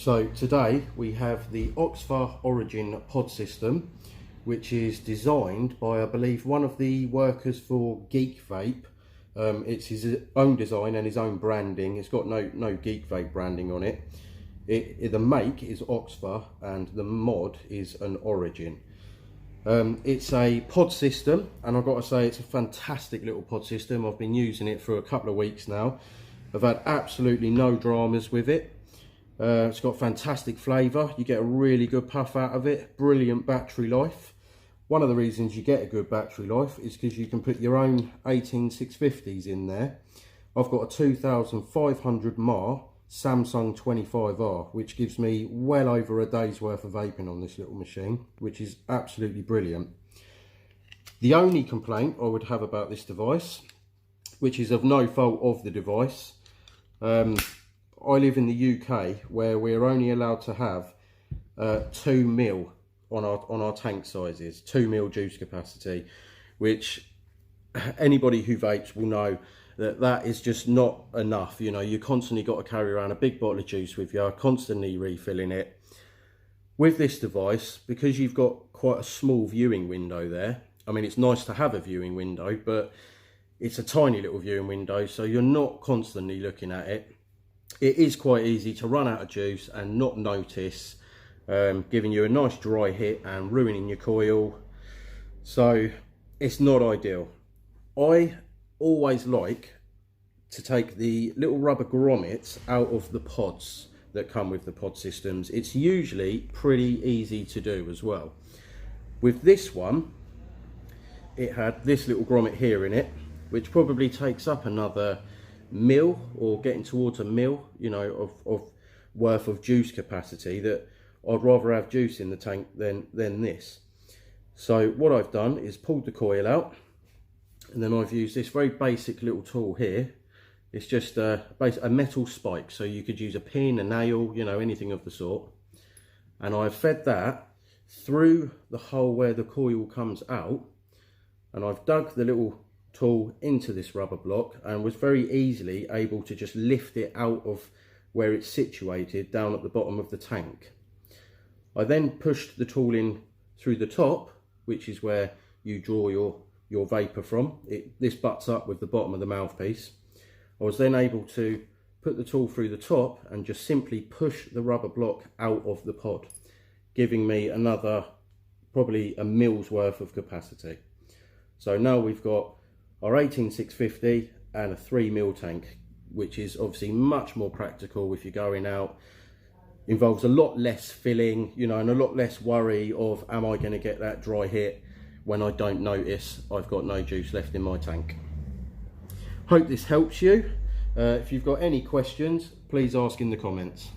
So today we have the Oxva Origin pod system, which is designed by, I believe, one of the workers for Geek Vape. It's his own design and his own branding. It's got no Geek Vape branding on it. The make is Oxva and the mod is an Origin. It's a pod system, and I've got to say it's a fantastic little pod system. I've been using it for a couple of weeks now. I've had absolutely no dramas with it. It's got fantastic flavour. You get a really good puff out of it. Brilliant battery life. One of the reasons you get a good battery life is because you can put your own 18650s in there. I've got a 2500 mAh Samsung 25R, which gives me well over a day's worth of vaping on this little machine, which is absolutely brilliant. The only complaint I would have about this device, which is of no fault of the device, I live in the UK where we're only allowed to have 2 mil on our tank sizes, 2 mil juice capacity, which anybody who vapes will know that is just not enough. You know, you constantly got to carry around a big bottle of juice with you, constantly refilling it. With this device, because you've got quite a small viewing window there, I mean, it's nice to have a viewing window, but it's a tiny little viewing window, so you're not constantly looking at it. It is quite easy to run out of juice and not notice, giving you a nice dry hit and ruining your coil. So it's not ideal. I always like to take the little rubber grommets out of the pods that come with the pod systems. It's usually pretty easy to do as well. With this one, it had this little grommet here in it, which probably takes up another mil, or getting towards a mil, you know, of worth of juice capacity, that I'd rather have juice in the tank than this. So what I've done is pulled the coil out, and then I've used this very basic little tool here. It's just a metal spike, so you could use a pin, a nail, you know, anything of the sort. And I've fed that through the hole where the coil comes out, and I've dug the little tool into this rubber block and was very easily able to just lift it out of where it's situated down at the bottom of the tank. I then pushed the tool in through the top, which is where you draw your vapor from. This butts up with the bottom of the mouthpiece. I was then able to put the tool through the top and just simply push the rubber block out of the pod, giving me another probably a mil's worth of capacity. So now we've got our 18650 and a 3 mil tank, which is obviously much more practical if you're going out. Involves a lot less filling, you know, and a lot less worry of, am I going to get that dry hit when I don't notice I've got no juice left in my tank. Hope this helps you. If you've got any questions, please ask in the comments.